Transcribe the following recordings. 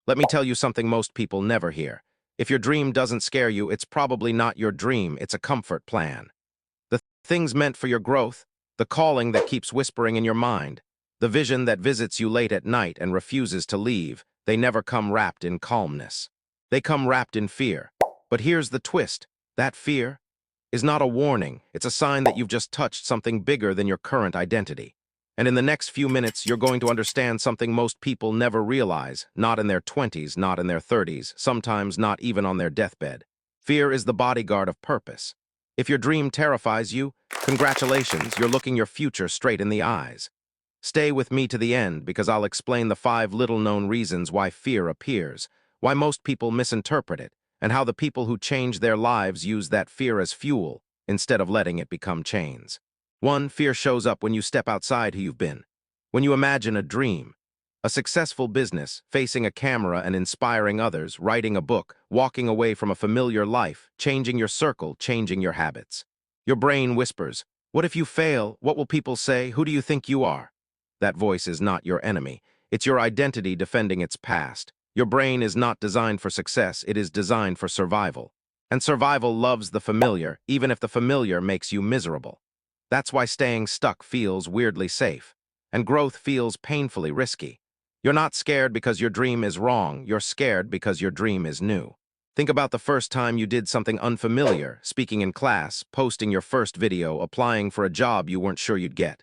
Let me tell you something most people never hear. If your dream doesn't scare you, it's probably not your dream, it's a comfort plan. The things meant for your growth, the calling that keeps whispering in your mind, the vision that visits you late at night and refuses to leave, they never come wrapped in calmness. They come wrapped in fear. But here's the twist. That fear is not a warning. It's a sign that you've just touched something bigger than your current identity. And in the next few minutes, you're going to understand something most people never realize, not in their 20s, not in their 30s, sometimes not even on their deathbed. Fear is the bodyguard of purpose. If your dream terrifies you, congratulations, you're looking your future straight in the eyes. Stay with me to the end because I'll explain the 5 little-known reasons why fear appears, why most people misinterpret it, and how the people who change their lives use that fear as fuel instead of letting it become chains. 1. Fear shows up when you step outside who you've been. When you imagine a dream, a successful business, facing a camera and inspiring others, writing a book, walking away from a familiar life, changing your circle, changing your habits. Your brain whispers, "What if you fail? What will people say? Who do you think you are?" That voice is not your enemy. It's your identity defending its past. Your brain is not designed for success, it is designed for survival. And survival loves the familiar, even if the familiar makes you miserable. That's why staying stuck feels weirdly safe, and growth feels painfully risky. You're not scared because your dream is wrong, you're scared because your dream is new. Think about the first time you did something unfamiliar, speaking in class, posting your first video, applying for a job you weren't sure you'd get.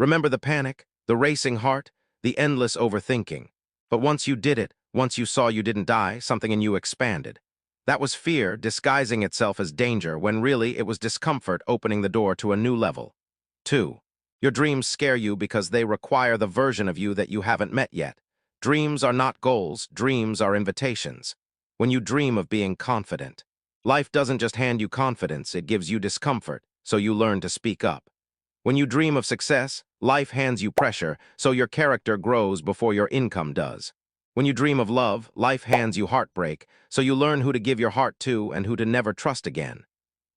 Remember the panic, the racing heart, the endless overthinking. But once you did it, once you saw you didn't die, something in you expanded. That was fear disguising itself as danger when really it was discomfort opening the door to a new level. 2. Your dreams scare you because they require the version of you that you haven't met yet. Dreams are not goals, dreams are invitations. When you dream of being confident, life doesn't just hand you confidence, it gives you discomfort, so you learn to speak up. When you dream of success, life hands you pressure, so your character grows before your income does. When you dream of love, life hands you heartbreak, so you learn who to give your heart to and who to never trust again.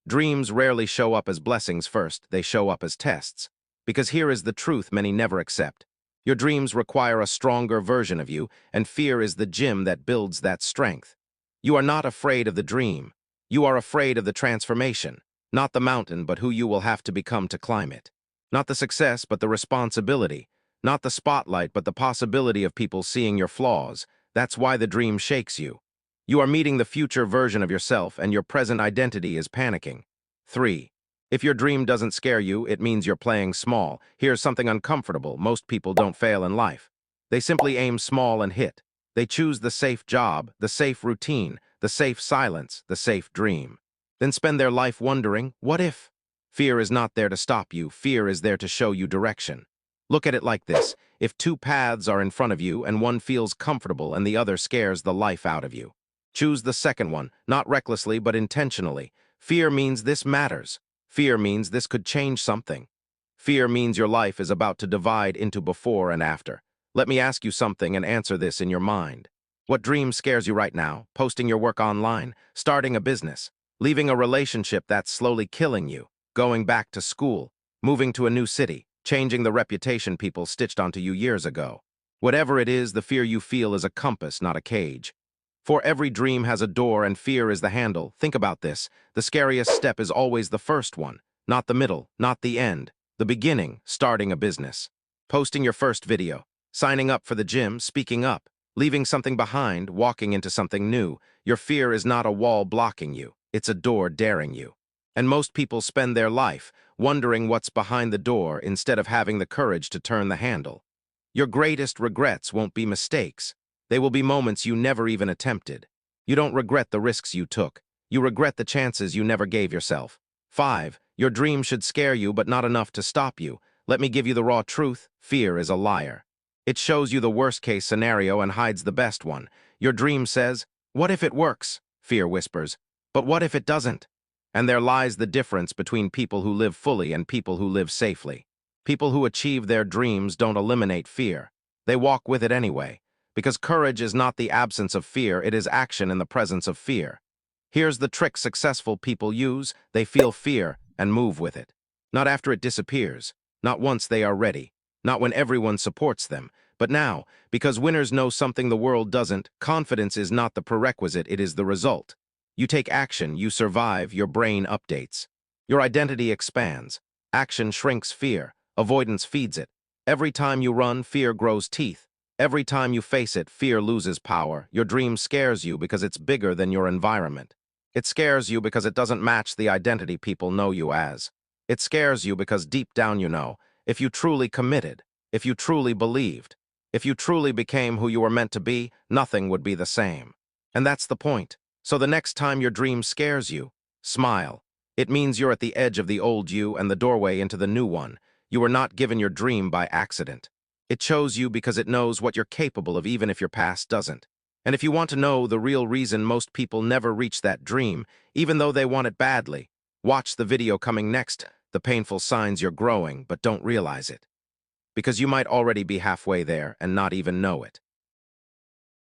Dreams rarely show up as blessings first, they show up as tests. Because here is the truth many never accept. Your dreams require a stronger version of you, and fear is the gym that builds that strength. You are not afraid of the dream. You are afraid of the transformation, not the mountain, but who you will have to become to climb it. Not the success, but the responsibility. Not the spotlight, but the possibility of people seeing your flaws. That's why the dream shakes you. You are meeting the future version of yourself, and your present identity is panicking. 3. If your dream doesn't scare you, it means you're playing small. Here's something uncomfortable. Most people don't fail in life. They simply aim small and hit. They choose the safe job, the safe routine, the safe silence, the safe dream. Then spend their life wondering, what if? Fear is not there to stop you. Fear is there to show you direction. Look at it like this. If 2 paths are in front of you and one feels comfortable and the other scares the life out of you, choose the second one, not recklessly but intentionally. Fear means this matters. Fear means this could change something. Fear means your life is about to divide into before and after. Let me ask you something and answer this in your mind. What dream scares you right now? Posting your work online, starting a business, leaving a relationship that's slowly killing you, going back to school, moving to a new city, changing the reputation people stitched onto you years ago. Whatever it is, the fear you feel is a compass, not a cage. For every dream has a door and fear is the handle. Think about this. The scariest step is always the first one, not the middle, not the end. The beginning, starting a business. Posting your first video, signing up for the gym, speaking up, leaving something behind, walking into something new. Your fear is not a wall blocking you. It's a door daring you. And most people spend their life wondering what's behind the door instead of having the courage to turn the handle. Your greatest regrets won't be mistakes. They will be moments you never even attempted. You don't regret the risks you took. You regret the chances you never gave yourself. 5. Your dream should scare you, but not enough to stop you. Let me give you the raw truth. Fear is a liar. It shows you the worst-case scenario and hides the best one. Your dream says, "What if it works?" Fear whispers, "But what if it doesn't?" And there lies the difference between people who live fully and people who live safely. People who achieve their dreams don't eliminate fear. They walk with it anyway. Because courage is not the absence of fear, it is action in the presence of fear. Here's the trick successful people use. They feel fear and move with it. Not after it disappears. Not once they are ready. Not when everyone supports them. But now, because winners know something the world doesn't, confidence is not the prerequisite, it is the result. You take action, you survive, your brain updates. Your identity expands. Action shrinks fear. Avoidance feeds it. Every time you run, fear grows teeth. Every time you face it, fear loses power. Your dream scares you because it's bigger than your environment. It scares you because it doesn't match the identity people know you as. It scares you because deep down you know, if you truly committed, if you truly believed, if you truly became who you were meant to be, nothing would be the same. And that's the point. So the next time your dream scares you, smile. It means you're at the edge of the old you and the doorway into the new one. You were not given your dream by accident. It chose you because it knows what you're capable of even if your past doesn't. And if you want to know the real reason most people never reach that dream, even though they want it badly, watch the video coming next, the painful signs you're growing but don't realize it. Because you might already be halfway there and not even know it.